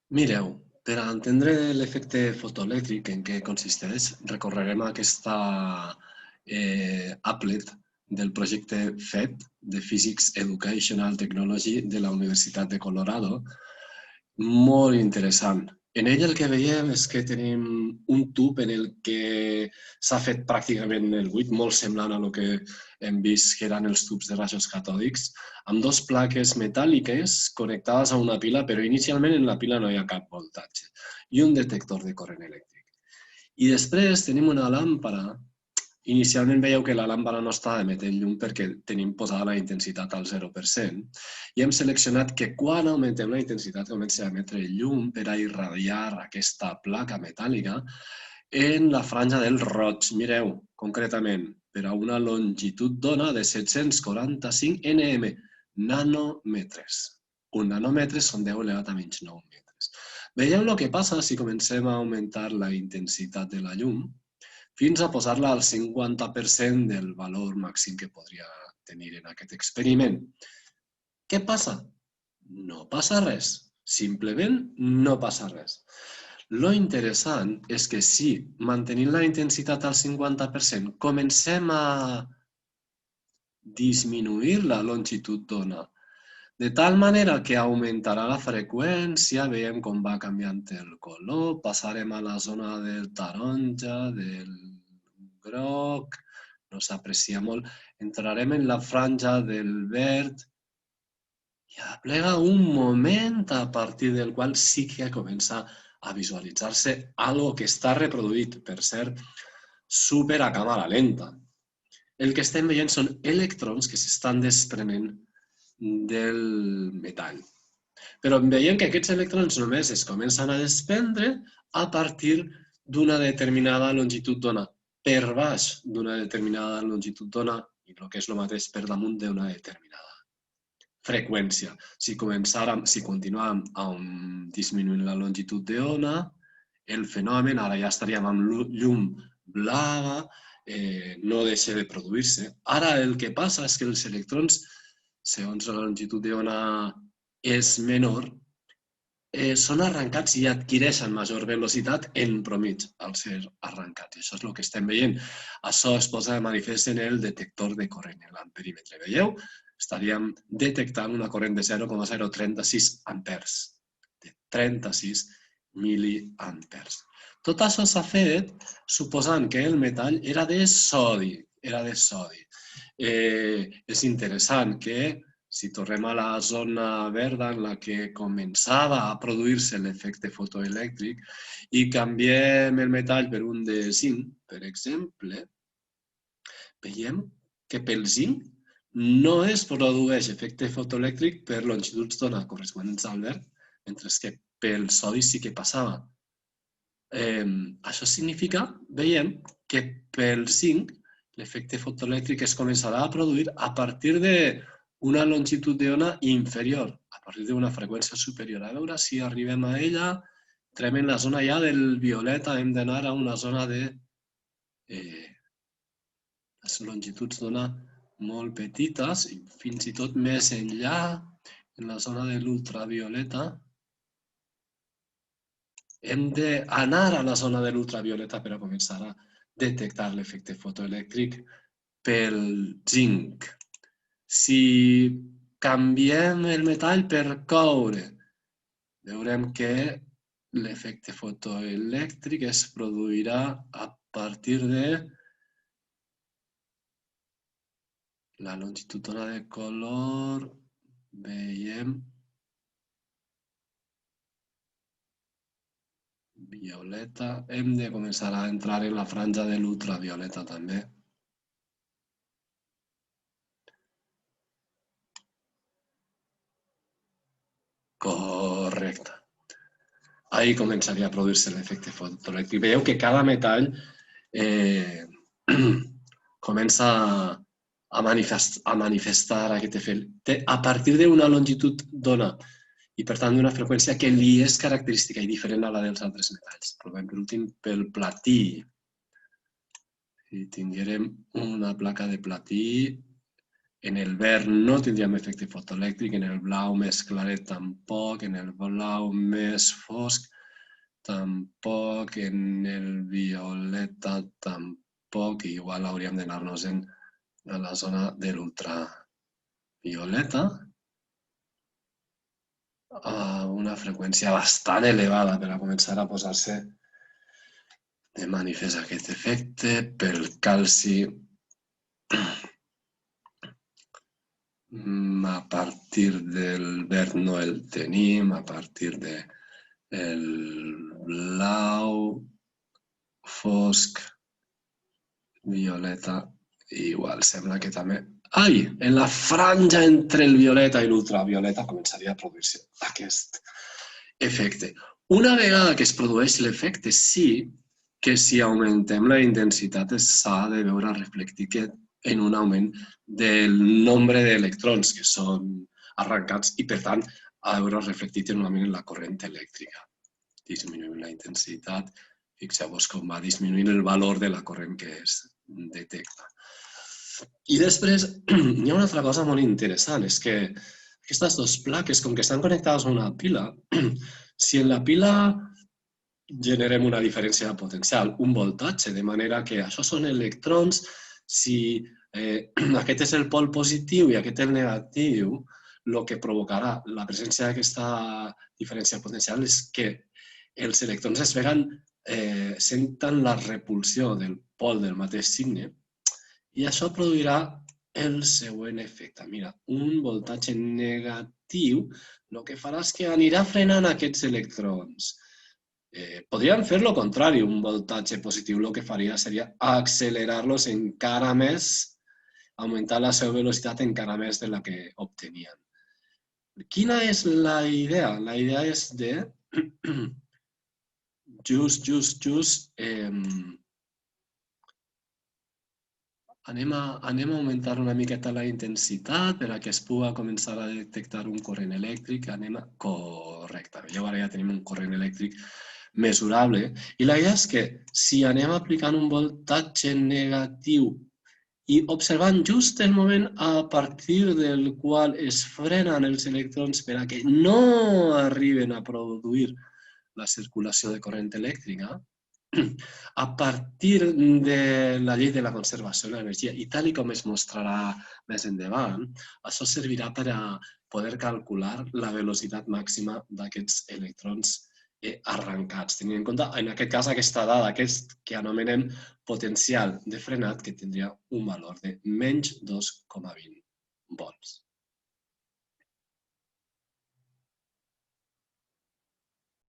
Mireu, per a entendre l'efecte fotoelèctric en què consisteix, recorrerem a aquesta applet del projecte PhET de Physics Educational Technology de la Universitat de Colorado. Molt interessant. En ell el que veiem és que tenim un tub en el que s'ha fet pràcticament el buit, molt semblant a el que hem vist que eren els tubs de rajos catòdics, amb dues plaques metàl·liques connectades a una pila, però inicialment en la pila no hi ha cap voltatge, i un detector de corrent elèctric. I després tenim una làmpara. Inicialment veieu que la làmpara no està emetent llum perquè tenim posada la intensitat al 0% i hem seleccionat que quan augmentem la intensitat comença a emetre llum per a irradiar aquesta placa metàl·lica en la franja del roig. Mireu, concretament, per a una longitud d'ona de 745 nm, nanòmetres. Un nanòmetre són 10 elevat a menys 9 metres. Veieu el que passa si comencem a augmentar la intensitat de la llum fins a posar-la al 50% del valor màxim que podria tenir en aquest experiment. Què passa? No passa res. Simplement no passa res. Lo interessant és que si mantenint la intensitat al 50% comencem a disminuir la longitud d'ona, de tal manera que augmentarà la freqüència, veiem com va canviant el color, passarem a la zona del taronja, del groc, no s'aprecia molt, entrarem en la franja del verd i aplega un moment a partir del qual sí que comença a visualitzar-se algo que està reproduït, per cert, super a càmera lenta. El que estem veient són electrons que s'estan desprenent del metall. Però veiem que aquests electrons només es comencen a desprendre a partir d'una determinada longitud d'ona, per baix d'una determinada longitud d'ona i el que és el mateix per damunt d'una determinada freqüència. Si continuàvem disminuint la longitud d'ona, el fenomen, ara ja estaríem amb llum blava, no deixa de produir-se. Ara el que passa és que els electrons, segons la longitud d'ona és menor, són arrencats i adquireixen major velocitat en promig al ser arrencats. I això és el que estem veient. Això es posa de manifest en el detector de corrent, en l'amperímetre. Veieu? Estaríem detectant una corrent de 0,036 amperes, de 36 miliamperes. Tot això s'ha fet suposant que el metall era de sodi. És interessant que si tornem a la zona verda en la que començava a produir-se l'efecte fotoelèctric i canviem el metall per un de zinc, per exemple, veiem que pel zinc no es produeix efecte fotoelèctric per longituds d'ona corresponents al verd, mentre que pel sodi sí que passava. Això significa, veiem, que pel zinc l'efecte fotoelèctric es començarà a produir a partir d'una longitud d'ona inferior, a partir d'una freqüència superior. A veure si arribem a ella, entrem en la zona ja del violeta, hem d'anar a una zona de les longituds d'ona molt petites i fins i tot més enllà, en la zona de l'ultravioleta. Hem d'anar a la zona de l'ultravioleta per a començar a detectar l'efecte fotoelèctric pel zinc. Si canviem el metall per coure, veurem que l'efecte fotoelèctric es produirà a partir de la longitud d'ona de color, veiem violeta. Hem de començar a entrar en la franja de l'ultravioleta també. Correcte. Ahí començaria a produir-se l'efecte fotoelèctric. Veieu que cada metall comença a manifestar aquest efecte a partir d'una longitud d'ona i, per tant, d'una freqüència que li és característica i diferent a la dels altres metalls. Provem per últim pel platí. Si tinguérem una placa de platí, En el verd no tindríem efecte fotoelèctric, en el blau més claret tampoc, en el blau més fosc tampoc, en el violeta tampoc, i igual hauríem d'anar-nos a la zona de l'ultravioleta, a una freqüència bastant elevada per a començar a posar-se de manifest aquest efecte. Pel calci, a partir del verd no el tenim, a partir del blau, fosc, violeta, igual sembla que també... Ai! En la franja entre el violeta i l'ultravioleta començaria a produir-se aquest efecte. Una vegada que es produeix l'efecte, sí que si augmentem la intensitat s'ha de veure reflectit en un augment del nombre d'electrons que són arrencats i, per tant, ha de veure reflectit en un augment en la corrent elèctrica. Disminuïm la intensitat, fixeu-vos com va disminuint el valor de la corrent que es detecta. I després hi ha una altra cosa molt interessant, és que aquestes dues plaques, com que estan connectades a una pila, si en la pila generem una diferència potencial, un voltatge, de manera que això són electrons, si aquest és el pol positiu i aquest el negatiu, el que provocarà la presència d'aquesta diferència potencial és que els electrons senten la repulsió del pol del mateix signe i això produirà el següent efecte. Mira, un voltatge negatiu el que farà és que anirà frenant aquests electrons. Podríem fer el contrari, un voltatge positiu el que faria seria accelerar-los encara més, augmentar la seva velocitat encara més de la que obtenien. Quina és la idea? La idea és de anem a augmentar una miqueta la intensitat per a que es pugui començar a detectar un corrent elèctric. Correcte, ara ja tenim un corrent elèctric mesurable. I la idea és que si anem aplicant un voltatge negatiu i observant just el moment a partir del qual es frenen els electrons per a que no arriben a produir la circulació de corrent elèctrica, a partir de la llei de la conservació de l'energia i tal com es mostrarà més endavant, això servirà per a poder calcular la velocitat màxima d'aquests electrons arrencats, tenint en compte, en aquest cas, aquesta dada que anomenem potencial de frenat, que tindria un valor de menys 2,20 volts.